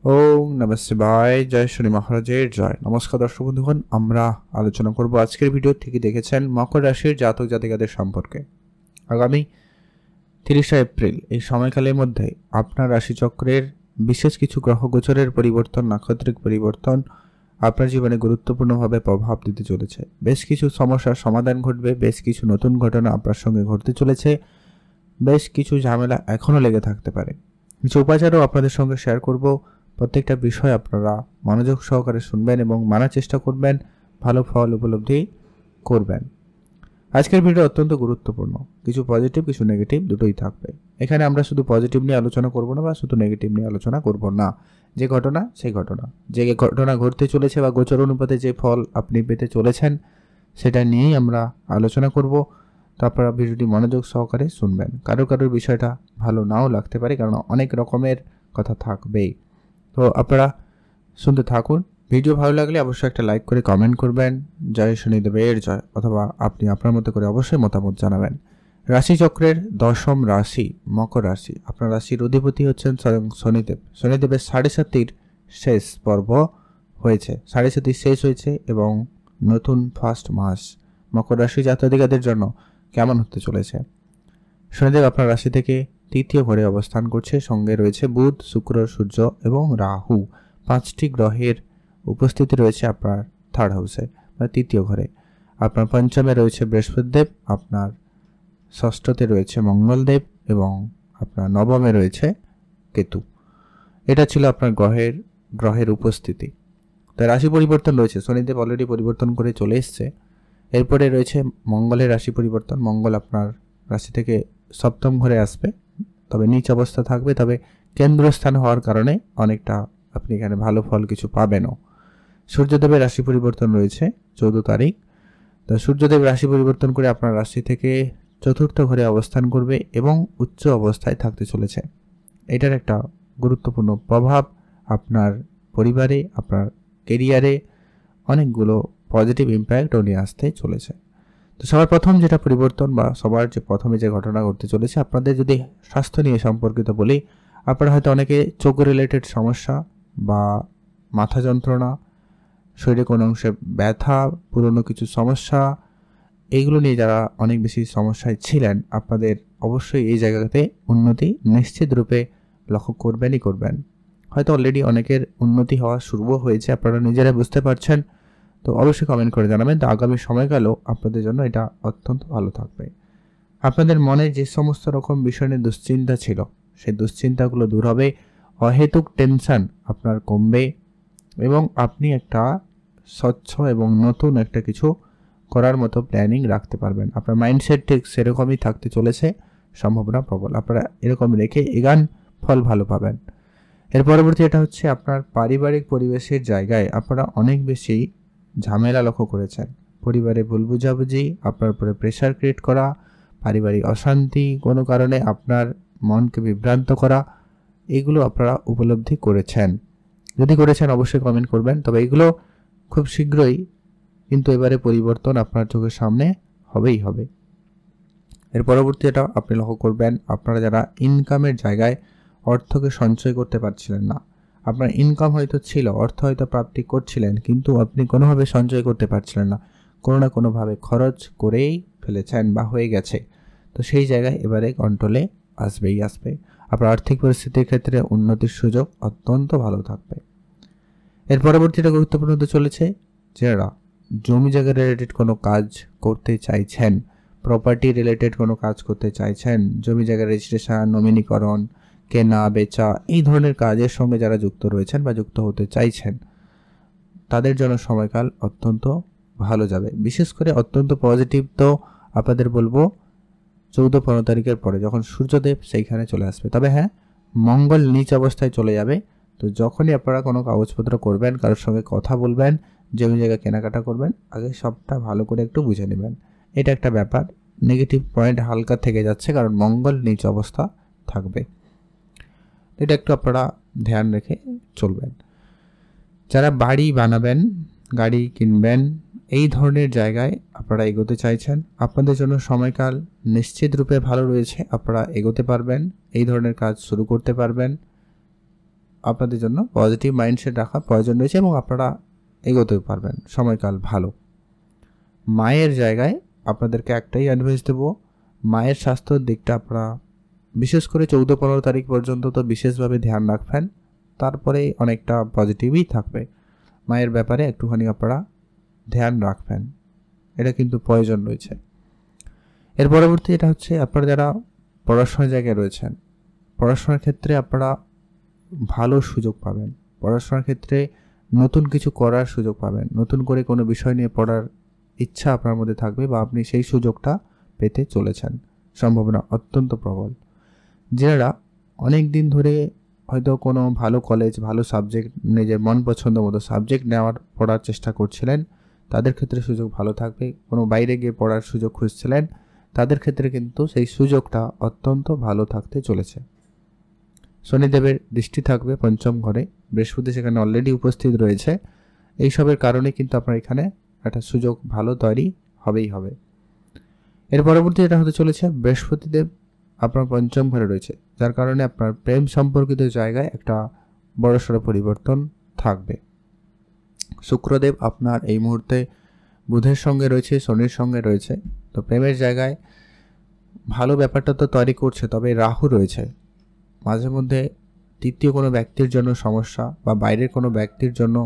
ওম নমঃ শিবায়। জয় শনি মহারাজের জয়। নমস্কার দর্শক বন্ধুগণ, আমরা আলোচনা করব আজকের ভিডিও থেকে দেখেছেন মকর রাশির জাতক জাতিকাদের সম্পর্কে। আগামী 30 এপ্রিল এই সময়কালের মধ্যে আপনার রাশিচক্রের বিশেষ কিছু গ্রহ গোচরের পরিবর্তন, নাক্ষত্রিক পরিবর্তন আপনার জীবনে গুরুত্বপূর্ণভাবে প্রভাব দিতে চলেছে। বেশ কিছু সমস্যার সমাধান ঘটবে, বেশ কিছু নতুন ঘটনা আপনার সঙ্গে ঘটতে চলেছে, বেশ কিছু ঝামেলা এখনও লেগে থাকতে পারে। কিছু উপাচারও আপনাদের সঙ্গে শেয়ার করব। প্রত্যেকটা বিষয় আপনারা মনোযোগ সহকারে শুনবেন এবং মানার চেষ্টা করবেন, ভালো ফল উপলব্ধি করবেন। আজকের ভিডিও অত্যন্ত গুরুত্বপূর্ণ, কিছু পজিটিভ কিছু নেগেটিভ দুটোই থাকবে। এখানে আমরা শুধু পজিটিভ নিয়ে আলোচনা করব না বা শুধু নেগেটিভ নিয়ে আলোচনা করব না। যে ঘটনা সেই ঘটনা, যে ঘটনা ঘটতে চলেছে বা গোচর অনুপাতে যে ফল আপনি পেতে চলেছেন সেটা নিয়েই আমরা আলোচনা করব। তো আপনারা ভিডিওটি মনোযোগ সহকারে শুনবেন। কারোর বিষয়টা ভালো নাও লাগতে পারে, কারণ অনেক রকমের কথা থাকবেই। তো আপনারা শুনতে থাকুন। ভিডিও ভালো লাগলে অবশ্যই একটা লাইক করে কমেন্ট করবেন, জয় শনিদেবের জয়, অথবা আপনি আপনার মতো করে অবশ্যই মতামত জানাবেন। রাশিচক্রের দশম রাশি মকর রাশি। আপনার রাশির অধিপতি হচ্ছেন স্বয়ং শনিদেব। শনিদেবের 7.5 শেষ পর্ব হয়েছে, 7.5 শেষ হয়েছে এবং নতুন ফার্স্ট মাস মকর রাশি জাতকদের জন্য কেমন হতে চলেছে। শনিদেব আপনার রাশি থেকে তৃতীয় ঘরে অবস্থান করছে, সঙ্গে রয়েছে বুধ, শুক্র, সূর্য এবং রাহু। 5টি গ্রহের উপস্থিতি রয়েছে আপনার থার্ড হাউসে বা তৃতীয় ঘরে। আপনার পঞ্চমে রয়েছে বৃহস্পতিদেব, আপনার ষষ্ঠতে রয়েছে মঙ্গলদেব এবং আপনার নবমে রয়েছে কেতু। এটা ছিল আপনার গ্রহের উপস্থিতি। তো রাশি পরিবর্তন রয়েছে, শনিদেব অলরেডি পরিবর্তন করে চলে এসছে। এরপরে রয়েছে মঙ্গলের রাশি পরিবর্তন। মঙ্গল আপনার রাশি থেকে সপ্তম ঘরে আসবে, তবে নিচ অবস্থা থাকবে, তবে কেন্দ্রস্থান হওয়ার কারণে অনেকটা আপনি এখানে ভালো ফল কিছু পাবেনও। সূর্যদেবের রাশি পরিবর্তন রয়েছে 14 তারিখ। তো সূর্যদেব রাশি পরিবর্তন করে আপনার রাশি থেকে চতুর্থ ঘরে অবস্থান করবে এবং উচ্চ অবস্থায় থাকতে চলেছে। এটার একটা গুরুত্বপূর্ণ প্রভাব আপনার পরিবারে, আপনার কেরিয়ারে অনেকগুলো পজিটিভ ইম্প্যাক্টও নিয়ে আসতে চলেছে। তো সবার প্রথম যেটা পরিবর্তন বা সবার যে প্রথমে যে ঘটনা ঘটতে চলেছে, আপনাদের যদি স্বাস্থ্য নিয়ে সম্পর্কিত বলি, আপনারা হয়তো অনেকে চোখ রিলেটেড সমস্যা বা মাথা যন্ত্রণা, শরীরে কোনো অংশে ব্যথা, পুরনো কিছু সমস্যা, এইগুলো নিয়ে যারা অনেক বেশি সমস্যায় ছিলেন, আপনাদের অবশ্যই এই জায়গাতে উন্নতি নিশ্চিত রূপে লক্ষ্য করবেন। হয়তো অলরেডি অনেকের উন্নতি হওয়া শুরুও হয়েছে, আপনারা নিজেরা বুঝতে পারছেন। তো অবশ্যই কমেন্ট করে জানাবেন। তো আগামী সময়কালও আপনাদের জন্য এটা অত্যন্ত ভালো থাকবে। আপনাদের মনে যে সমস্ত রকম বিষয় নিয়ে দুশ্চিন্তা ছিল, সেই দুশ্চিন্তাগুলো দূর হবে, অহেতুক টেনশন আপনার কমবে এবং আপনি একটা স্বচ্ছ এবং নতুন একটা কিছু করার মতো প্ল্যানিং রাখতে পারবেন। আপনার মাইন্ডসেট ঠিক সেরকমই থাকতে চলেছে, সম্ভাবনা প্রবল। আপনারা এরকম রেখে এগান, ফল ভালো পাবেন। এর পরবর্তী এটা হচ্ছে আপনার পারিবারিক পরিবেশের জায়গায় আপনারা অনেক বেশি ঝামেলা লক্ষ্য করেছেন। পরিবারে ভুল বুঝাবুঝি, আপনার উপরে প্রেশার ক্রিয়েট করা, পারিবারিক অশান্তি, কোনো কারণে আপনার মনকে বিভ্রান্ত করা, এগুলো আপনারা উপলব্ধি করেছেন। যদি করেছেন অবশ্যই কমেন্ট করবেন। তবে এগুলো খুব শীঘ্রই কিন্তু এবারে পরিবর্তন আপনার চোখের সামনে হবেই হবে। এর পরবর্তী এটা আপনি লক্ষ্য করবেন, আপনারা যারা ইনকামের জায়গায় অর্থকে সঞ্চয় করতে পারছিলেন না, আপনার ইনকাম হয়তো ছিল, অর্থ হয়তো প্রাপ্তি করছিলেন, কিন্তু আপনি কোনোভাবে সঞ্চয় করতে পারছিলেন না, কোনো না কোনোভাবে খরচ করেই ফেলেছেন বা হয়ে গেছে। তো সেই জায়গায় এবারে কন্ট্রোলে আসবে। আপনার আর্থিক পরিস্থিতির ক্ষেত্রে উন্নতির সুযোগ অত্যন্ত ভালো থাকবে। এর পরবর্তীটা গুরুত্বপূর্ণ হতে চলেছে, যারা জমি জায়গা রিলেটেড কোনো কাজ করতে চাইছেন, প্রপার্টি রিলেটেড কোনো কাজ করতে চাইছেন, জমি জায়গা রেজিস্ট্রেশন, নমিনীকরণ, কেনা বেচা, এই ধরনের কাজের সঙ্গে যারা যুক্ত রয়েছেন বা যুক্ত হতে চাইছেন, তাদের জন্য সময়কাল অত্যন্ত ভালো যাবে। বিশেষ করে অত্যন্ত পজিটিভ তো আপনাদের বলবো 14-15 তারিখের পরে, যখন সূর্যদেব সেইখানে চলে আসবে। তবে হ্যাঁ, মঙ্গল নিচ অবস্থায় চলে যাবে। তো যখনই আপনারা কোনো কাগজপত্র করবেন, কারোর সঙ্গে কথা বলবেন, জমি জায়গা কেনাকাটা করবেন, আগে সবটা ভালো করে একটু বুঝে নেবেন। এটা একটা ব্যাপার। নেগেটিভ পয়েন্ট হালকা থেকে যাচ্ছে, কারণ মঙ্গল নিচ অবস্থা থাকবে। এটা একটু আপনারা ধ্যান রেখে চলবেন। যারা বাড়ি বানাবেন, গাড়ি কিনবেন, এই ধরনের জায়গায় আপনারা এগোতে চাইছেন, আপনাদের জন্য সময়কাল নিশ্চিত রূপে ভালো রয়েছে। আপনারা এগোতে পারবেন, এই ধরনের কাজ শুরু করতে পারবেন। আপনাদের জন্য পজিটিভ মাইন্ডসেট রাখা প্রয়োজন রয়েছে এবং আপনারা এগোতে পারবেন। সময়কাল ভালো। মায়ের জায়গায় আপনাদেরকে একটাই অ্যাডভাইস দেবো, মায়ের স্বাস্থ্যের দিকটা আপনারা বিশেষ করে 14-15 তারিখ পর্যন্ত তো বিশেষভাবে ধ্যান রাখবেন, তারপরে অনেকটা পজিটিভই থাকবে। মায়ের ব্যাপারে একটুখানি আপনারা ধ্যান রাখবেন, এটা কিন্তু প্রয়োজন রয়েছে। এর পরবর্তী এটা হচ্ছে আপনারা যারা পড়াশোনার জায়গায় রয়েছেন, পড়াশোনার ক্ষেত্রে আপনারা ভালো সুযোগ পাবেন। পড়াশোনার ক্ষেত্রে নতুন কিছু করার সুযোগ পাবেন, নতুন করে কোনো বিষয় নিয়ে পড়ার ইচ্ছা আপনার মধ্যে থাকবে বা আপনি সেই সুযোগটা পেতে চলেছেন। সম্ভাবনা অত্যন্ত প্রবল। যারা অনেক দিন ধরে হয়তো কোনো ভালো কলেজ, ভালো সাবজেক্ট, নিজের মন পছন্দ মতো সাবজেক্ট পড়ার চেষ্টা করছিলেন, তাদের ক্ষেত্রে সুযোগ ভালো থাকবে। কোনো বাইরে গিয়ে পড়ার সুযোগ খুঁজছিলেন, তাদের ক্ষেত্রে কিন্তু সেই সুযোগটা অত্যন্ত ভালো থাকতে চলেছে। শনিদেবের দৃষ্টি থাকবে পঞ্চম ঘরে, বৃহস্পতি সেখানে অলরেডি উপস্থিত রয়েছে। এইসবের কারণে কিন্তু আপনার এখানে একটা সুযোগ ভালো তৈরি হবেই হবে। এর পরবর্তী এটা হতে চলেছে বৃহস্পতিদেব আপনার পঞ্চম ঘরে রয়েছে, যার কারণে আপনার প্রেম সম্পর্কিত জায়গায় একটা বড়সড় পরিবর্তন থাকবে। শুক্রদেব আপনার এই মুহূর্তে বুধের সঙ্গে রয়েছে, শনির সঙ্গে রয়েছে, তো প্রেমের জায়গায় ভালো ব্যাপারটা তো তৈরি করছে, তবে রাহু রয়েছে। মাঝে মধ্যে তৃতীয় কোনো ব্যক্তির জন্য সমস্যা বা বাইরের কোনো ব্যক্তির জন্য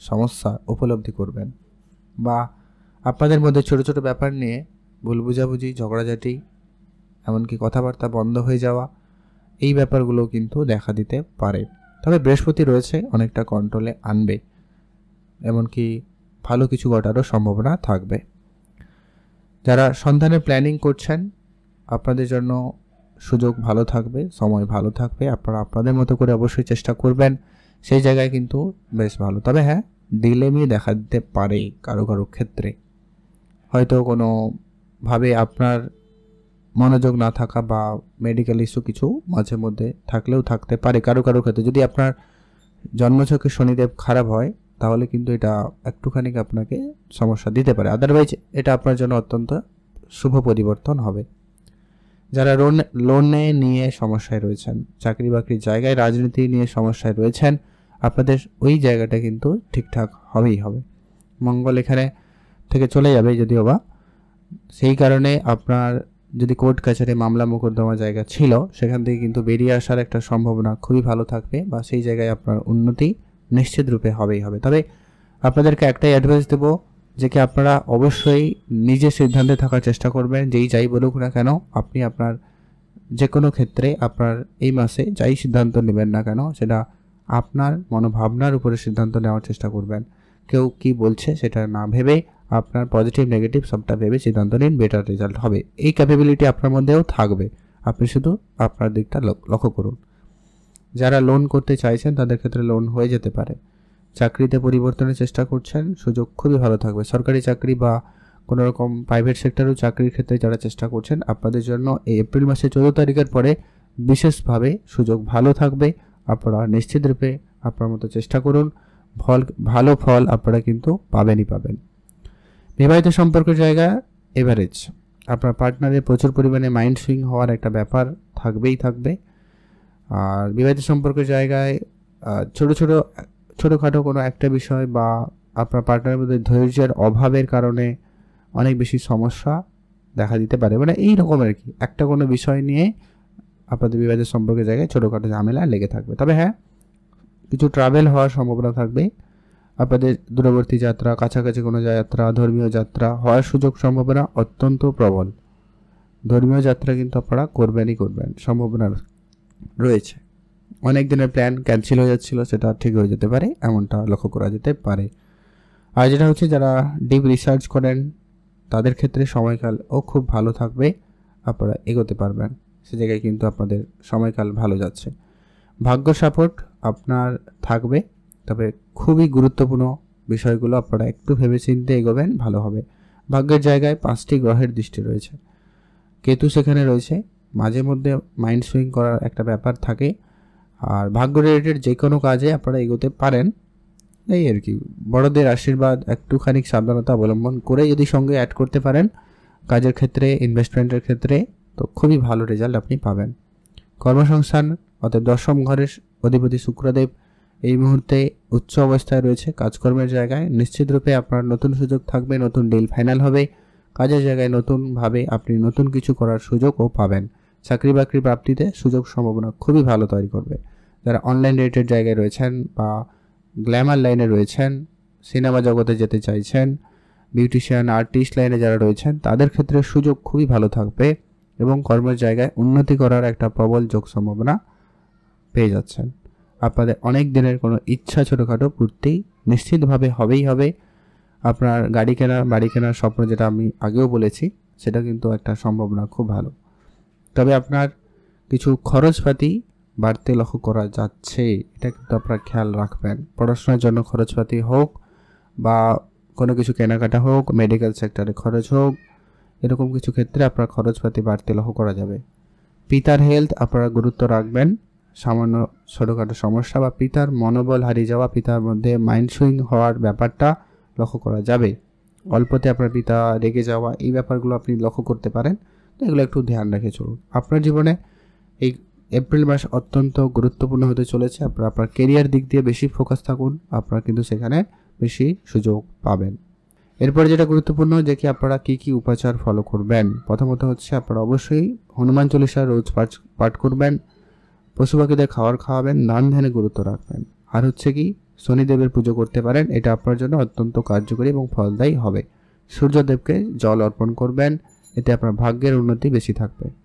সমস্যা উপলব্ধি করবেন, বা আপনাদের মধ্যে ছোট ছোট ব্যাপার নিয়ে ভুল বুঝাবুঝি, ঝগড়াঝাটি, এমনকি কথাবার্তা বন্ধ হয়ে যাওয়া, এই ব্যাপারগুলো কিন্তু দেখা দিতে পারে। তবে বৃহস্পতি রয়েছে, অনেকটা কন্ট্রোলে আনবে, এমনকি ভালো কিছু ঘটারও সম্ভাবনা থাকবে। যারা সন্তানের প্ল্যানিং করছেন, আপনাদের জন্য সুযোগ ভালো থাকবে, সময় ভালো থাকবে। আপনারা আপনাদের মতো করে অবশ্যই চেষ্টা করবেন, সেই জায়গায় কিন্তু বেশ ভালো। তবে হ্যাঁ, ডিলেমি দেখা দিতে পারে কারো কারো ক্ষেত্রে, হয়তো কোনোভাবে আপনার মনোযোগ না থাকা বা মেডিকেল ইস্যু কিছু মাঝে মধ্যে থাকলেও থাকতে পারে কারো কারো ক্ষেত্রে। যদি আপনার জন্মছকে শনিদেব খারাপ হয়, তাহলে কিন্তু এটা একটুখানি আপনাকে সমস্যা দিতে পারে। আদারওয়াইজ এটা আপনার জন্য অত্যন্ত শুভ পরিবর্তন হবে। যারা লোনে নিয়ে সমস্যায় রয়েছেন, চাকরি বাকরির জায়গায়, রাজনীতি নিয়ে সমস্যায় রয়েছেন, আপনাদের ওই জায়গাটা কিন্তু ঠিকঠাক হবেই হবে। মঙ্গল এখানে থেকে চলে যাবে যদিও বা, সেই কারণে আপনার যদি কোর্ট কাছারি, মামলা মোকদ্দমা জায়গা ছিল, সেখান থেকে কিন্তু বেরিয়ে আসার একটা সম্ভাবনা খুবই ভালো থাকবে, বা সেই জায়গায় আপনার উন্নতি নিশ্চিত রূপে হবেই হবে। তবে আপনাদেরকে একটাই অ্যাডভাইস দেবো, যে কি আপনারা অবশ্যই নিজের সিদ্ধান্তে থাকার চেষ্টা করবেন। যেই যাই বলুক না কেন, আপনি আপনার যে কোনো ক্ষেত্রে আপনার এই মাসে যাই সিদ্ধান্ত নেবেন না কেন, সেটা আপনার মনোভাবনার উপরে সিদ্ধান্ত নেওয়ার চেষ্টা করবেন। কেউ কি বলছে সেটা না ভেবে আপনার পজিটিভ নেগেটিভ সবটা ভেবে সিদ্ধান্ত নিন, বেটার রেজাল্ট হবে। এই ক্যাপাবিলিটি আপনার মধ্যেও থাকবে, আপনি শুধু আপনার দিকটা লক্ষ্য করুন। যারা লোন করতে চাইছেন, তাদের ক্ষেত্রে লোন হয়ে যেতে পারে। চাকরিতে পরিবর্তনের চেষ্টা করছেন, সুযোগ খুবই ভালো থাকবে। সরকারি চাকরি বা কোনো রকম প্রাইভেট সেক্টরেও চাকরির ক্ষেত্রে যারা চেষ্টা করছেন, আপনাদের জন্য এই এপ্রিল মাসের 14 তারিখের পরে বিশেষভাবে সুযোগ ভালো থাকবে। আপনারা নিশ্চিত রূপে আপনার মতো চেষ্টা করুন, ভালো ফল আপনারা কিন্তু পাবেনই পাবেন। বিবাহিত সম্পর্কের জায়গা এভারেজ, আপনার পার্টনারের প্রচুর পরিমাণে মাইন্ড সুইং হওয়ার একটা ব্যাপার থাকবেই থাকবে। আর বিবাহিত সম্পর্কের জায়গায় ছোটোখাটো কোনো একটা বিষয় বা আপনার পার্টনারের মধ্যে ধৈর্যের অভাবের কারণে অনেক বেশি সমস্যা দেখা দিতে পারে। মানে এই রকম আর কি, একটা কোনো বিষয় নিয়ে আপনাদের বিবাহিত সম্পর্কের জায়গায় ছোটোখাটো ঝামেলা লেগে থাকবে। তবে হ্যাঁ, কিছু ট্রাভেল হওয়ার সম্ভাবনা থাকবে। আপনাদের দূরবর্তী যাত্রা, কাছাকাছি কোনো যাত্রা, ধর্মীয় যাত্রা হওয়ার সুযোগ সম্ভাবনা অত্যন্ত প্রবল। ধর্মীয় যাত্রা কিন্তু আপনারা করবেন, সম্ভাবনা রয়েছে। অনেক দিনের প্ল্যান ক্যান্সেল হয়ে যাচ্ছিল, সেটা ঠিক হয়ে যেতে পারে, এমনটা লক্ষ্য করা যেতে পারে। আর যেটা হচ্ছে, যারা ডিপ রিসার্চ করেন, তাদের ক্ষেত্রে সময়কালও খুব ভালো থাকবে, আপনারা এগোতে পারবেন। সে জায়গায় কিন্তু আপনাদের সময়কাল ভালো যাচ্ছে। ভাগ্য সাপোর্ট আপনার থাকবে, তবে খুবই গুরুত্বপূর্ণ বিষয়গুলো আপনারা একটু ভেবেচিন্তে এগোবেন, ভালো হবে। ভাগ্যের জায়গায় 5টি গ্রহের দৃষ্টি রয়েছে, কেতু সেখানে রয়েছে, মাঝে মধ্যে মাইন্ড সুইং করার একটা ব্যাপার থাকে। আর ভাগ্য রিলেটেড যে কোনো কাজে আপনারা এগোতে পারেন, এই আর কি। বড়দের আশীর্বাদ, একটুখানি সাবধানতা অবলম্বন করে যদি সঙ্গে অ্যাড করতে পারেন কাজের ক্ষেত্রে, ইনভেস্টমেন্টের ক্ষেত্রে, তো খুবই ভালো রেজাল্ট আপনি পাবেন। কর্মসংস্থান, অর্থাৎ 10ম ঘরের অধিপতি শুক্রদেব এই মুহূর্তে উচ্চ অবস্থায় রয়েছে। কাজকর্মের জায়গায় নিশ্চিতরূপে আপনার নতুন সুযোগ থাকবে, নতুন ডিল ফাইনাল হবে। কাজের জায়গায় নতুনভাবে আপনি নতুন কিছু করার সুযোগও পাবেন। চাকরি বাকরি প্রাপ্তিতে সুযোগ সম্ভাবনা খুবই ভালো তৈরি করবে। যারা অনলাইন রিলেটেড জায়গায় রয়েছেন বা গ্ল্যামার লাইনে রয়েছেন, সিনেমা জগতে যেতে চাইছেন, বিউটিশিয়ান আর্টিস্ট লাইনে যারা রয়েছেন, তাদের ক্ষেত্রে সুযোগ খুবই ভালো থাকবে এবং কর্মের জায়গায় উন্নতি করার একটা প্রবল যোগ সম্ভাবনা পেয়ে যাচ্ছেন। আপনাদের অনেক দিনের কোনো ইচ্ছা ছোটোখাটো পূর্তি নিশ্চিতভাবে হবেই হবে। আপনার গাড়ি কেনা, বাড়ি কেনার স্বপ্ন যেটা আমি আগেও বলেছি, সেটা কিন্তু একটা সম্ভাবনা খুব ভালো। তবে আপনার কিছু খরচপাতি বাড়তে লক্ষ্য করা যাচ্ছে, এটা কিন্তু আপনারা খেয়াল রাখবেন। পড়াশোনার জন্য খরচপাতি হোক বা কোনো কিছু কেনাকাটা হোক, মেডিকেল সেক্টরে খরচ হোক, এরকম কিছু ক্ষেত্রে আপনার খরচপাতি বাড়তে লক্ষ্য করা যাবে। পিতার হেলথ আপনারা গুরুত্ব রাখবেন। সামান্য ছোটোখাটো সমস্যা বা পিতার মনোবল হারিয়ে যাওয়া, পিতার মধ্যে মাইন্ড সুইং হওয়ার ব্যাপারটা লক্ষ্য করা যাবে। অল্পতে আপনার পিতা রেগে যাওয়া, এই ব্যাপারগুলো আপনি লক্ষ্য করতে পারেন। তো এগুলো একটু ধ্যান রেখে চলুন। আপনার জীবনে এই এপ্রিল মাস অত্যন্ত গুরুত্বপূর্ণ হতে চলেছে। আপনার কেরিয়ার দিক দিয়ে বেশি ফোকাস থাকুন, আপনারা কিন্তু সেখানে বেশি সুযোগ পাবেন। এরপরে যেটা গুরুত্বপূর্ণ যে কি আপনারা কী উপাচার ফলো করবেন। প্রথমত হচ্ছে আপনারা অবশ্যই হনুমান চল্লিশা রোজ পাঠ করবেন, পশু পাখিদের খাবার খাওয়াবেন, দান ধ্যানে গুরুত্ব রাখবেন। আর হচ্ছে কি শনিদেবের পুজো করতে পারেন, এটা আপনার জন্য অত্যন্ত কার্যকরী এবং ফলদায়ী হবে। সূর্যদেবকে জল অর্পণ করবেন, এতে আপনার ভাগ্যের উন্নতি বেশি থাকবে।